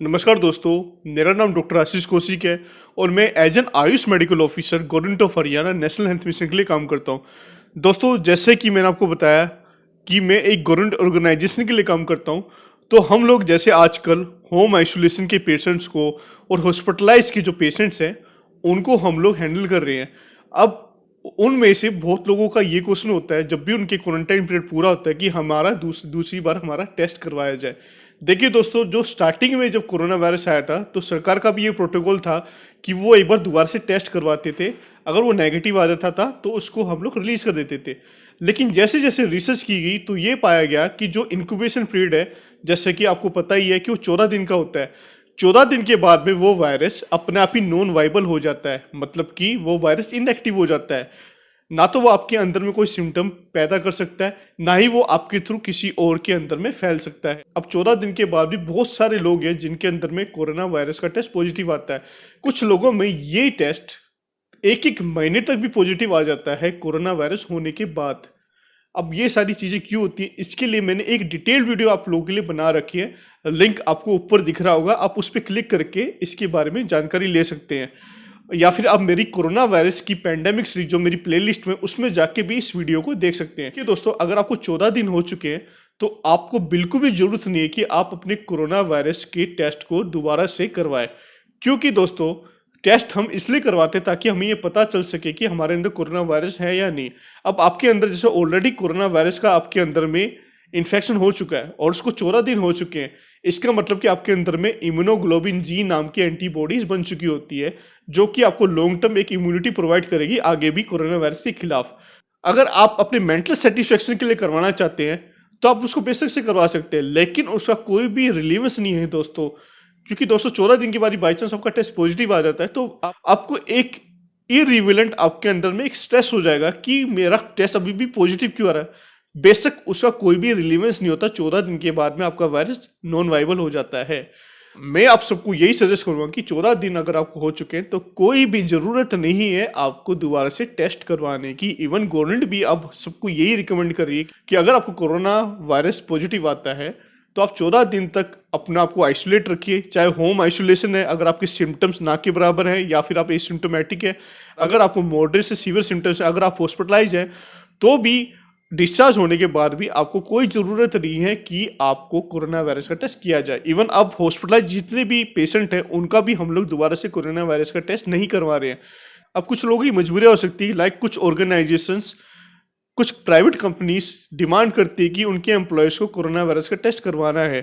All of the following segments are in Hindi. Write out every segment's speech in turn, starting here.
नमस्कार दोस्तों, मेरा नाम डॉक्टर आशीष कौशिक है और मैं as an AYUSH medical officer government of Haryana national health mission के लिए काम करता हूं। दोस्तों, जैसे कि मैंने आपको बताया कि मैं एक गवर्नमेंट ऑर्गेनाइजेशन के लिए काम करता हूं, तो हम लोग जैसे आजकल होम आइसोलेशन के पेशेंट्स को और हॉस्पिटलाइज के जो पेशेंट्स हैं उनको हम लोग हैंडल कर रहे हैं। अब उनमें से बहुत लोगों का ये क्वेश्चन होता है जब भी उनके क्वारंटाइन पीरियड पूरा होता है कि हमारा दूसरी बार हमारा टेस्ट करवाया जाए। देखिए दोस्तों, जो स्टार्टिंग में जब कोरोना वायरस आया था तो सरकार का भी ये प्रोटोकॉल था कि वो एक बार दोबारा से टेस्ट करवाते थे। अगर वो नेगेटिव आ जाता था तो उसको हम लोग रिलीज कर देते थे। लेकिन जैसे जैसे रिसर्च की गई तो ये पाया गया कि जो इंक्यूबेशन पीरियड है, जैसे कि आपको पता ही है कि वो 14 दिन का होता है। 14 दिन के बाद में वो वायरस अपने आप ही नॉन वाइबल हो जाता है, मतलब कि वो वायरस इनएक्टिव हो जाता है। ना तो वो आपके अंदर में कोई सिम्टम पैदा कर सकता है, ना ही वो आपके थ्रू किसी और के अंदर में फैल सकता है। अब 14 दिन के बाद भी बहुत सारे लोग हैं जिनके अंदर में कोरोना वायरस का टेस्ट पॉजिटिव आता है। कुछ लोगों में ये टेस्ट एक एक महीने तक भी पॉजिटिव आ जाता है कोरोना वायरस होने के बाद। अब ये सारी चीजें क्यों होती है, इसके लिए मैंने एक डिटेल्ड वीडियो आप लोगों के लिए बना रखी है। लिंक आपको ऊपर दिख रहा होगा, आप उस पर क्लिक करके इसके बारे में जानकारी ले सकते हैं। या फिर आप मेरी कोरोना वायरस की पैंडेमिक सीरीज जो मेरी प्लेलिस्ट में उसमें जाके भी इस वीडियो को देख सकते हैं। कि दोस्तों, अगर आपको 14 दिन हो चुके हैं तो आपको बिल्कुल भी जरूरत नहीं है कि आप अपने कोरोना वायरस के टेस्ट को दोबारा से करवाएं। क्योंकि दोस्तों, टेस्ट हम इसलिए करवाते हैं ताकि हमें ये पता चल सके कि हमारे अंदर कोरोना वायरस है या नहीं। अब आपके अंदर जैसे ऑलरेडी कोरोना वायरस का आपके अंदर में इन्फेक्शन हो चुका है और उसको 14 दिन हो चुके हैं, इसका मतलब कि आपके अंदर में इम्यूनोग्लोबिन जी नाम की एंटीबॉडीज बन चुकी होती है, जो कि आपको लॉन्ग टर्म एक इम्यूनिटी प्रोवाइड करेगी आगे भी कोरोना वायरस के खिलाफ। अगर आप अपने मेंटल सेटिस्फेक्शन के लिए करवाना चाहते हैं तो आप उसको बेशक से करवा सकते हैं, लेकिन उसका कोई भी रिलीवेंस नहीं है दोस्तों। क्योंकि दोस्तों, 14 दिन के बाद बाई चांस आपका टेस्ट पॉजिटिव आ जाता है तो आपको एक इरिवेलेंट आपके अंदर में एक स्ट्रेस हो जाएगा कि मेरा टेस्ट अभी भी पॉजिटिव क्यों आ रहा है। बेशक उसका कोई भी रिलीवेंस नहीं होता, 14 दिन के बाद में आपका वायरस नॉन वाइबल हो जाता है। मैं आप सबको यही सजेस्ट करूंगा कि 14 दिन अगर आपको हो चुके हैं तो कोई भी जरूरत नहीं है आपको दोबारा से टेस्ट करवाने की। इवन गवर्नमेंट भी अब सबको यही रिकमेंड कर रही है कि अगर आपको कोरोना वायरस पॉजिटिव आता है तो आप 14 दिन तक अपने आप को आइसोलेट रखिए। चाहे होम आइसोलेशन है, अगर आपके सिम्टम्स ना के बराबर है या फिर आप एसिम्टोमेटिक है, अगर आपको मॉडरेट से सीवियर सिम्टम्स है, अगर आप हॉस्पिटलाइज हैं, तो भी डिस्चार्ज होने के बाद भी आपको कोई ज़रूरत नहीं है कि आपको कोरोना वायरस का टेस्ट किया जाए। इवन अब हॉस्पिटलाइज जितने भी पेशेंट हैं उनका भी हम लोग दोबारा से कोरोना वायरस का टेस्ट नहीं करवा रहे हैं। अब कुछ लोगों की मजबूरी हो सकती है, लाइक कुछ ऑर्गेनाइजेशंस, कुछ प्राइवेट कंपनीज डिमांड करती है कि उनके एम्प्लॉयज़ को कोरोना वायरस का टेस्ट करवाना है।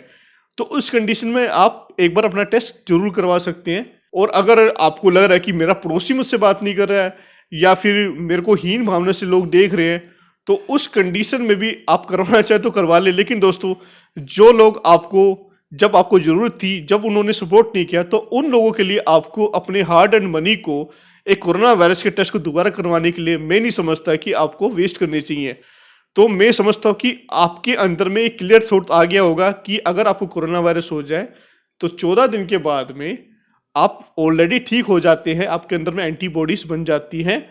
तो उस कंडीशन में आप एक बार अपना टेस्ट जरूर करवा सकते हैं। और अगर आपको लग रहा है कि मेरा पड़ोसी मुझसे बात नहीं कर रहा है या फिर मेरे को हीन भावना से लोग देख रहे हैं, तो उस कंडीशन में भी आप करवाना चाहे तो करवा ले। लेकिन दोस्तों, जो लोग आपको जब आपको जरूरत थी जब उन्होंने सपोर्ट नहीं किया, तो उन लोगों के लिए आपको अपने हार्ड एंड मनी को एक कोरोना वायरस के टेस्ट को दोबारा करवाने के लिए मैं नहीं समझता कि आपको वेस्ट करने चाहिए। तो मैं समझता हूँ कि आपके अंदर में एक क्लियर थॉट आ गया होगा कि अगर आपको कोरोना वायरस हो जाए तो 14 दिन के बाद में आप ऑलरेडी ठीक हो जाते हैं, आपके अंदर में एंटीबॉडीज बन जाती हैं।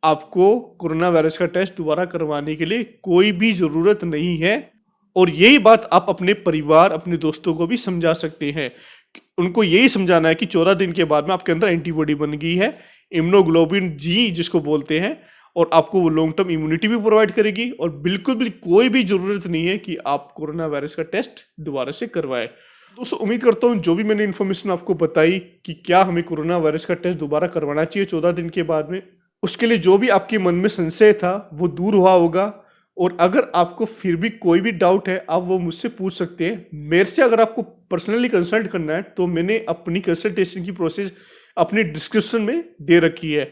आपको कोरोना वायरस का टेस्ट दोबारा करवाने के लिए कोई भी ज़रूरत नहीं है। और यही बात आप अपने परिवार, अपने दोस्तों को भी समझा सकते हैं। उनको यही समझाना है कि 14 दिन के बाद में आपके अंदर एंटीबॉडी बन गई है, इम्यूनोग्लोबिन जी जिसको बोलते हैं, और आपको वो लॉन्ग टर्म इम्यूनिटी भी प्रोवाइड करेगी। और बिल्कुल भी कोई भी ज़रूरत नहीं है कि आप कोरोना वायरस का टेस्ट दोबारा से करवाएं। दोस्तों, उम्मीद करता हूँ जो भी मैंने इन्फॉर्मेशन आपको बताई कि क्या हमें कोरोना वायरस का टेस्ट दोबारा करवाना चाहिए 14 दिन के बाद में, उसके लिए जो भी आपके मन में संशय था वो दूर हुआ होगा। और अगर आपको फिर भी कोई भी डाउट है आप वो मुझसे पूछ सकते हैं। मेरे से अगर आपको पर्सनली कंसल्ट करना है तो मैंने अपनी कंसल्टेशन की प्रोसेस अपनी डिस्क्रिप्शन में दे रखी है।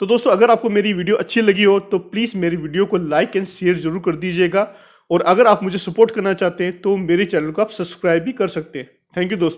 तो दोस्तों, अगर आपको मेरी वीडियो अच्छी लगी हो तो प्लीज़ मेरी वीडियो को लाइक एंड शेयर जरूर कर दीजिएगा। और अगर आप मुझे सपोर्ट करना चाहते हैं तो मेरे चैनल को आप सब्सक्राइब भी कर सकते हैं। थैंक यू दोस्तों।